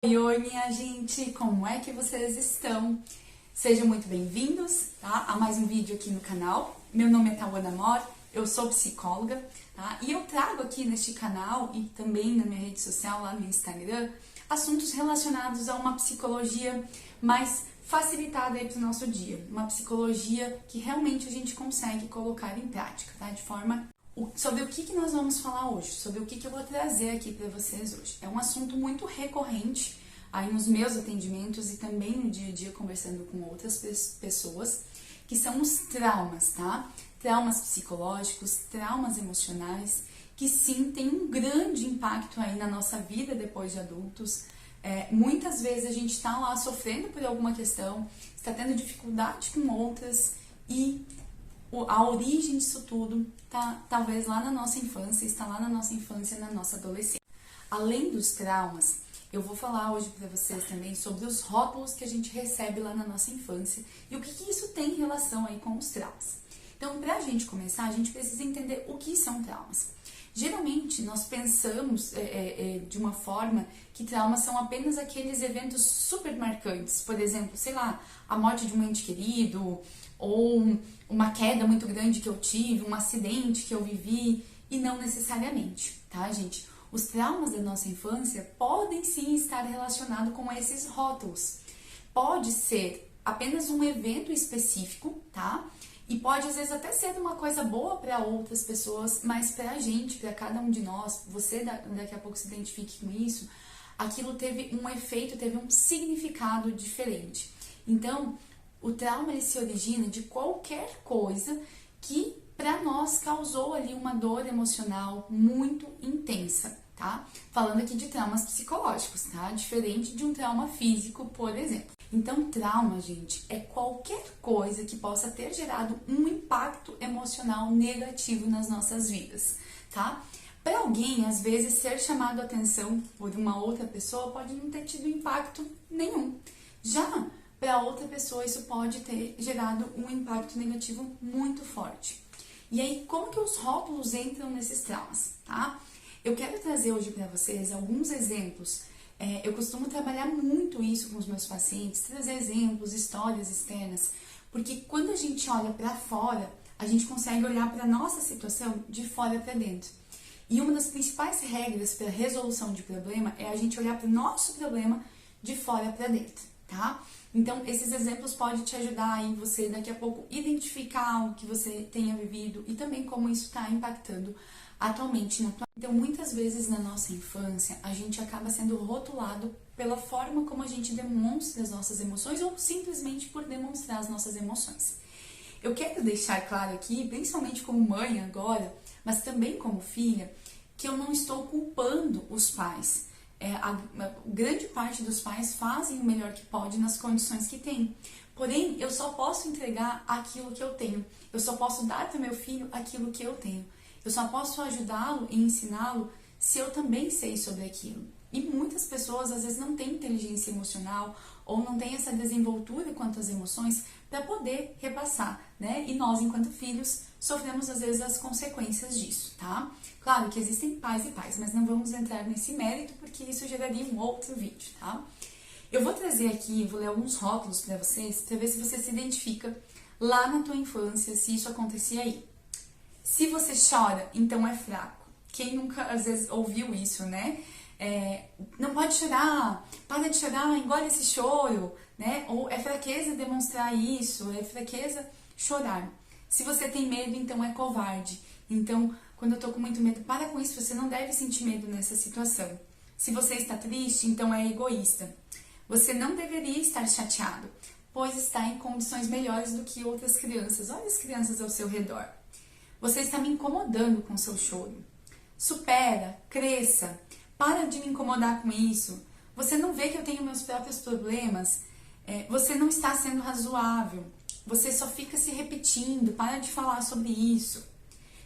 Oi, minha gente, como é que vocês estão? Sejam muito bem-vindos, tá, a mais um vídeo aqui no canal. Meu nome é Tauana Mor, eu sou psicóloga, tá? E eu trago aqui neste canal e também na minha rede social, lá no Instagram, assuntos relacionados a uma psicologia mais facilitada aí para o nosso dia. Uma psicologia que realmente a gente consegue colocar em prática, tá? De forma... Sobre o que nós vamos falar hoje, sobre o que eu vou trazer aqui para vocês hoje. É um assunto muito recorrente aí nos meus atendimentos e também no dia a dia conversando com outras pessoas, que são os traumas, tá? Traumas psicológicos, traumas emocionais, que sim, tem um grande impacto aí na nossa vida depois de adultos. Muitas vezes a gente está lá sofrendo por alguma questão, está tendo dificuldade com outras e a origem disso tudo tá talvez lá na nossa infância, está lá na nossa infância e na nossa adolescência. Além dos traumas, eu vou falar hoje para vocês também sobre os rótulos que a gente recebe lá na nossa infância e o que isso tem em relação aí com os traumas. Então, para a gente começar, a gente precisa entender o que são traumas. Geralmente, nós pensamos de uma forma que traumas são apenas aqueles eventos super marcantes. Por exemplo, sei lá, a morte de um ente querido, ou uma queda muito grande que eu tive, um acidente que eu vivi, e não necessariamente, tá, gente? Os traumas da nossa infância podem sim estar relacionados com esses rótulos. Pode ser apenas um evento específico, tá? E pode às vezes até ser uma coisa boa para outras pessoas, mas para a gente, para cada um de nós, você daqui a pouco se identifique com isso, aquilo teve um efeito, teve um significado diferente. Então, o trauma ele se origina de qualquer coisa que para nós causou ali uma dor emocional muito intensa, tá? Falando aqui de traumas psicológicos, tá? Diferente de um trauma físico, por exemplo. Então, trauma, gente, é qualquer coisa que possa ter gerado um impacto emocional negativo nas nossas vidas, tá? Para alguém, às vezes, ser chamado a atenção por uma outra pessoa pode não ter tido impacto nenhum. Já para outra pessoa, isso pode ter gerado um impacto negativo muito forte. E aí, como que os rótulos entram nesses traumas, tá? Eu quero trazer hoje para vocês alguns exemplos. Eu costumo trabalhar muito isso com os meus pacientes, trazer exemplos, histórias externas, porque quando a gente olha para fora, a gente consegue olhar para a nossa situação de fora para dentro. E uma das principais regras para a resolução de problema é a gente olhar para o nosso problema de fora para dentro, tá? Então, esses exemplos podem te ajudar aí você daqui a pouco identificar o que você tenha vivido e também como isso está impactando atualmente na tua vida. Então, muitas vezes na nossa infância, a gente acaba sendo rotulado pela forma como a gente demonstra as nossas emoções ou simplesmente por demonstrar as nossas emoções. Eu quero deixar claro aqui, principalmente como mãe agora, mas também como filha, que eu não estou culpando os pais. A grande parte dos pais fazem o melhor que pode nas condições que tem. Porém, eu só posso entregar aquilo que eu tenho. Eu só posso dar para o meu filho aquilo que eu tenho. Eu só posso ajudá-lo e ensiná-lo se eu também sei sobre aquilo. E muitas pessoas às vezes não têm inteligência emocional ou não têm essa desenvoltura quanto às emoções para poder repassar, né? E nós, enquanto filhos, sofremos às vezes as consequências disso, tá? Claro que existem pais e pais, mas não vamos entrar nesse mérito porque isso geraria um outro vídeo, tá? Eu vou trazer aqui, vou ler alguns rótulos para vocês, para ver se você se identifica lá na tua infância, se isso acontecia aí. Se você chora, então é fraco. Quem nunca, às vezes, ouviu isso, né? Não pode chorar, para de chorar, engole esse choro, né? Ou é fraqueza demonstrar isso, é fraqueza chorar. Se você tem medo, então é covarde. Então, quando eu tô com muito medo, para com isso, você não deve sentir medo nessa situação. Se você está triste, então é egoísta. Você não deveria estar chateado, pois está em condições melhores do que outras crianças. Olha as crianças ao seu redor. Você está me incomodando com seu choro. Supera, cresça, para de me incomodar com isso. Você não vê que eu tenho meus próprios problemas? Você não está sendo razoável. Você só fica se repetindo, para de falar sobre isso.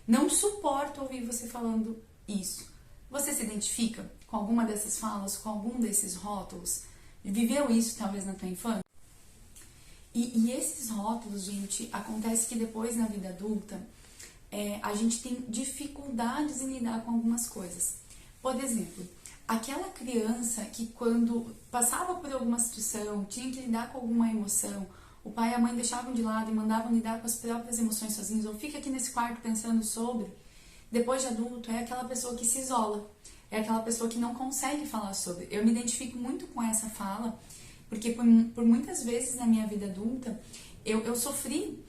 Não suporto ouvir você falando isso. Você se identifica com alguma dessas falas, com algum desses rótulos? Viveu isso talvez na tua infância? E esses rótulos, gente, acontece que depois na vida adulta, a gente tem dificuldades em lidar com algumas coisas. Por exemplo, aquela criança que quando passava por alguma situação, tinha que lidar com alguma emoção, o pai e a mãe deixavam de lado e mandavam lidar com as próprias emoções sozinhos, ou fica aqui nesse quarto pensando sobre, depois de adulto, é aquela pessoa que se isola, é aquela pessoa que não consegue falar sobre. Eu me identifico muito com essa fala, porque por muitas vezes na minha vida adulta, eu sofri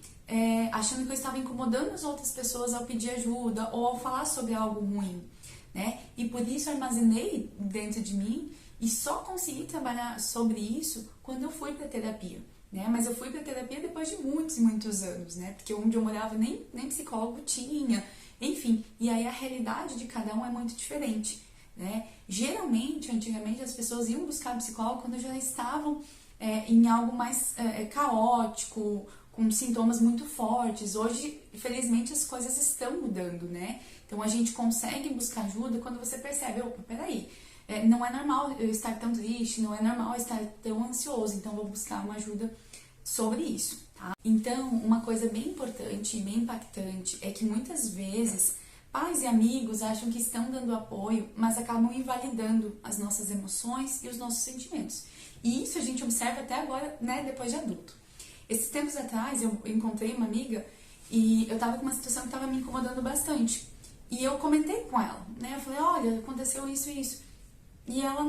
achando que eu estava incomodando as outras pessoas ao pedir ajuda ou ao falar sobre algo ruim, né? E por isso eu armazenei dentro de mim e só consegui trabalhar sobre isso quando eu fui para terapia, né? Mas eu fui para terapia depois de muitos e muitos anos, né? Porque onde eu morava nem psicólogo tinha, enfim. E aí a realidade de cada um é muito diferente, né? Geralmente, antigamente, as pessoas iam buscar psicólogo quando já estavam em algo mais caótico, com sintomas muito fortes. Hoje, infelizmente, as coisas estão mudando, né? Então, a gente consegue buscar ajuda quando você percebe, opa, peraí, não é normal eu estar tão triste, não é normal eu estar tão ansioso, então vou buscar uma ajuda sobre isso, tá? Então, uma coisa bem importante e bem impactante é que muitas vezes pais e amigos acham que estão dando apoio, mas acabam invalidando as nossas emoções e os nossos sentimentos. E isso a gente observa até agora, né, depois de adulto. Esses tempos atrás eu encontrei uma amiga e eu tava com uma situação que tava me incomodando bastante. E eu comentei com ela, né? Eu falei, olha, aconteceu isso e isso. E ela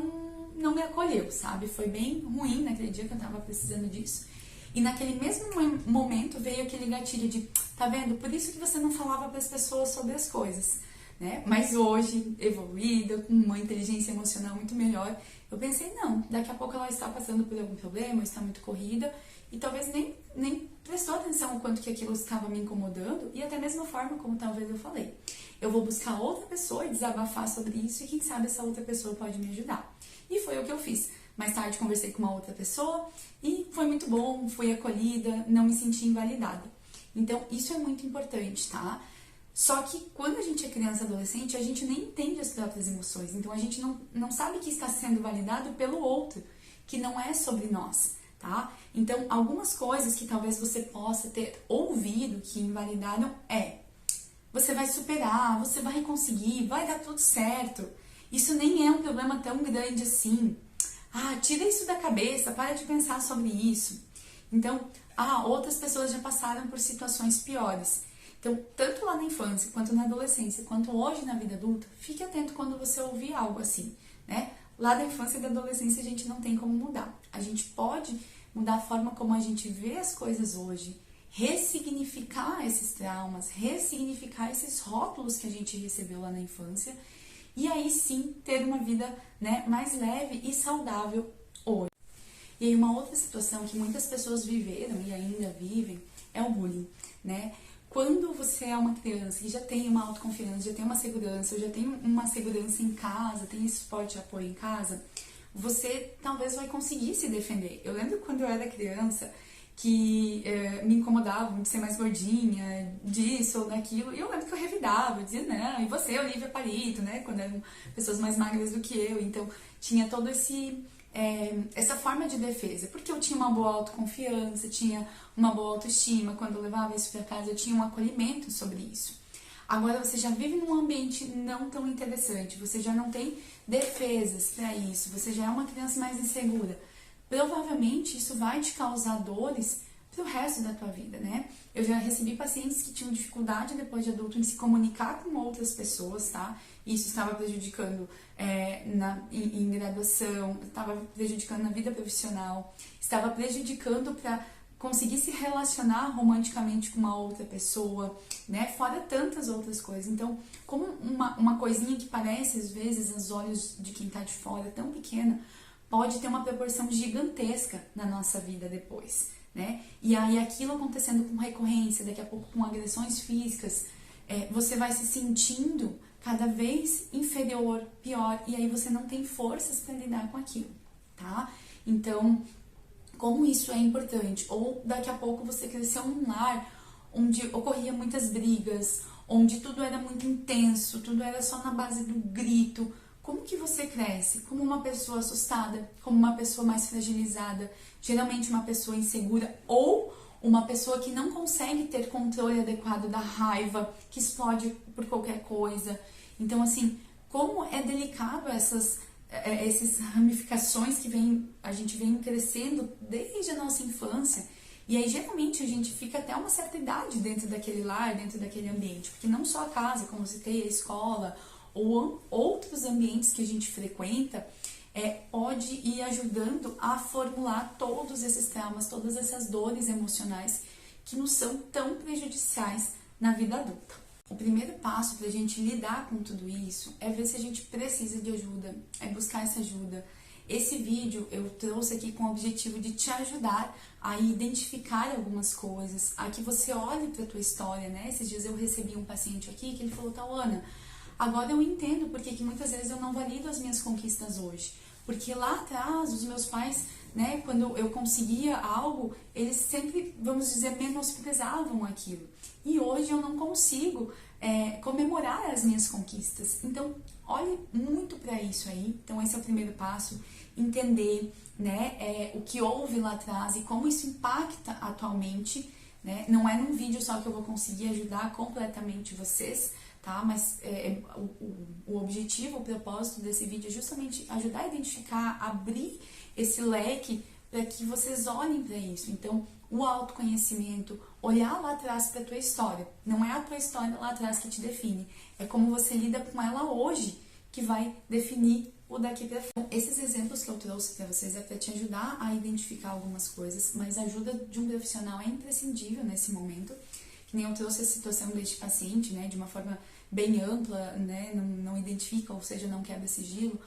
não me acolheu, sabe? Foi bem ruim naquele dia que eu tava precisando disso. E naquele mesmo momento veio aquele gatilho de, tá vendo? Por isso que você não falava para as pessoas sobre as coisas, né? Mas hoje, evoluída, com uma inteligência emocional muito melhor, eu pensei, não, daqui a pouco ela está passando por algum problema, está muito corrida, e talvez nem prestou atenção ao quanto que aquilo estava me incomodando, e até a mesma forma como talvez eu falei. Eu vou buscar outra pessoa e desabafar sobre isso, e quem sabe essa outra pessoa pode me ajudar. E foi o que eu fiz. Mais tarde conversei com uma outra pessoa e foi muito bom, fui acolhida, não me senti invalidada. Então, isso é muito importante, tá? Só que quando a gente é criança e adolescente, a gente nem entende as próprias emoções. Então, a gente não sabe que está sendo validado pelo outro, que não é sobre nós, tá? Então, algumas coisas que talvez você possa ter ouvido que invalidaram você vai superar, você vai conseguir, vai dar tudo certo. Isso nem é um problema tão grande assim. Tira isso da cabeça, para de pensar sobre isso. Então, outras pessoas já passaram por situações piores. Então, tanto lá na infância, quanto na adolescência, quanto hoje na vida adulta, fique atento quando você ouvir algo assim, né? Lá da infância e da adolescência a gente não tem como mudar. A gente pode mudar a forma como a gente vê as coisas hoje, ressignificar esses traumas, ressignificar esses rótulos que a gente recebeu lá na infância, e aí sim ter uma vida, né, mais leve e saudável hoje. E aí uma outra situação que muitas pessoas viveram e ainda vivem é o bullying, né? Quando você é uma criança que já tem uma autoconfiança, já tem uma segurança, já tem uma segurança em casa, tem esse suporte e apoio em casa, você talvez vai conseguir se defender. Eu lembro quando eu era criança que me incomodavam de ser mais gordinha, disso ou daquilo, e eu lembro que eu revidava, eu dizia, não, e você, Olivia Palito, né, quando eram pessoas mais magras do que eu, então tinha todo essa forma de defesa, porque eu tinha uma boa autoconfiança, tinha uma boa autoestima, quando eu levava isso para casa eu tinha um acolhimento sobre isso. Agora você já vive num ambiente não tão interessante, você já não tem defesas para isso, você já é uma criança mais insegura. Provavelmente isso vai te causar dores pro resto da tua vida, né? Eu já recebi pacientes que tinham dificuldade depois de adulto em se comunicar com outras pessoas, tá? Isso estava prejudicando em graduação, estava prejudicando na vida profissional, estava prejudicando para conseguir se relacionar romanticamente com uma outra pessoa, né? Fora tantas outras coisas. Então, como uma coisinha que parece, às vezes, aos olhos de quem tá de fora, tão pequena, pode ter uma proporção gigantesca na nossa vida depois, né? E aí aquilo acontecendo com recorrência, daqui a pouco com agressões físicas, você vai se sentindo cada vez inferior, pior, e aí você não tem forças para lidar com aquilo, tá? Então, como isso é importante? Ou daqui a pouco você cresceu num lar onde ocorria muitas brigas, onde tudo era muito intenso, tudo era só na base do grito. Como que você cresce? Como uma pessoa assustada, como uma pessoa mais fragilizada, geralmente uma pessoa insegura ou uma pessoa que não consegue ter controle adequado da raiva, que explode por qualquer coisa. Então, assim, como é delicado essas essas ramificações que a gente vem crescendo desde a nossa infância. E aí, geralmente, a gente fica até uma certa idade dentro daquele lar, dentro daquele ambiente. Porque não só a casa, como eu citei, a escola, ou outros ambientes que a gente frequenta, pode ir ajudando a formular todos esses traumas, todas essas dores emocionais que nos são tão prejudiciais na vida adulta. O primeiro passo para a gente lidar com tudo isso é ver se a gente precisa de ajuda, é buscar essa ajuda. Esse vídeo eu trouxe aqui com o objetivo de te ajudar a identificar algumas coisas, a que você olhe para a tua história, né? Esses dias eu recebi um paciente aqui que ele falou: Tauana, agora eu entendo porque que muitas vezes eu não valido as minhas conquistas hoje. Porque lá atrás, os meus pais, né, quando eu conseguia algo, eles sempre, vamos dizer, menosprezavam aquilo. E hoje eu não consigo comemorar as minhas conquistas. Então, olhe muito para isso aí. Então, esse é o primeiro passo. Entender, né, o que houve lá atrás e como isso impacta atualmente. Né? Não é num vídeo só que eu vou conseguir ajudar completamente vocês, tá? Mas o objetivo, o propósito desse vídeo é justamente ajudar a identificar, abrir esse leque para que vocês olhem para isso. Então, o autoconhecimento, olhar lá atrás para a tua história. Não é a tua história lá atrás que te define, é como você lida com ela hoje que vai definir o daqui para frente. Esses exemplos que eu trouxe para vocês é para te ajudar a identificar algumas coisas, mas a ajuda de um profissional é imprescindível nesse momento. Que nem eu trouxe a situação deste paciente, né, de uma forma bem ampla, né, não identifica, ou seja, não quebra sigilo,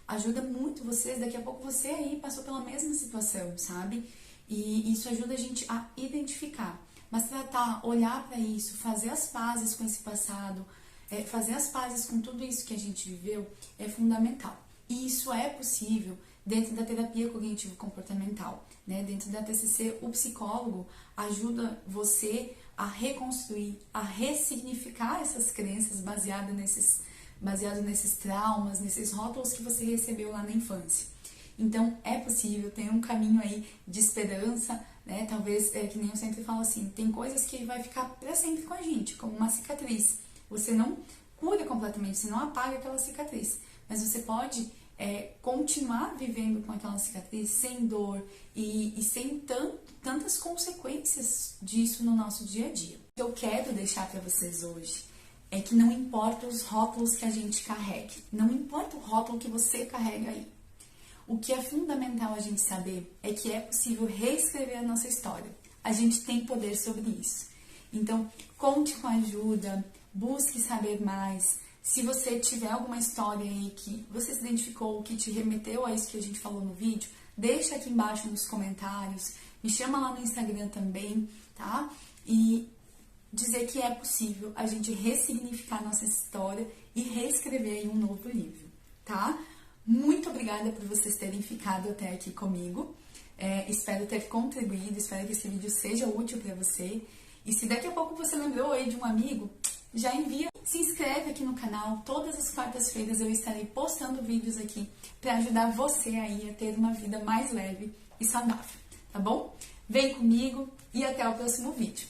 ajuda muito vocês, daqui a pouco você aí passou pela mesma situação, sabe? E isso ajuda a gente a identificar, mas tratar, olhar para isso, fazer as pazes com esse passado, fazer as pazes com tudo isso que a gente viveu é fundamental. E isso é possível dentro da terapia cognitivo-comportamental, né? Dentro da TCC, o psicólogo ajuda você a reconstruir, a ressignificar essas crenças baseado nesses traumas, nesses rótulos que você recebeu lá na infância. Então, é possível, tem um caminho aí de esperança, né? Talvez, que nem eu sempre falo assim, tem coisas que vai ficar para sempre com a gente, como uma cicatriz. Você não cura completamente, você não apaga aquela cicatriz, mas você pode continuar vivendo com aquela cicatriz sem dor e sem tantas consequências disso no nosso dia a dia. O que eu quero deixar para vocês hoje é que não importa os rótulos que a gente carregue, não importa o rótulo que você carrega aí. O que é fundamental a gente saber é que é possível reescrever a nossa história. A gente tem poder sobre isso. Então, conte com ajuda, busque saber mais. Se você tiver alguma história aí que você se identificou, que te remeteu a isso que a gente falou no vídeo, deixa aqui embaixo nos comentários, me chama lá no Instagram também, tá? E dizer que é possível a gente ressignificar a nossa história e reescrever aí um novo livro, tá? Muito obrigada por vocês terem ficado até aqui comigo. Espero ter contribuído, espero que esse vídeo seja útil para você. E se daqui a pouco você lembrou aí de um amigo, já envia, se inscreve aqui no canal. Todas as quartas-feiras eu estarei postando vídeos aqui para ajudar você aí a ter uma vida mais leve e saudável, tá bom? Vem comigo e até o próximo vídeo.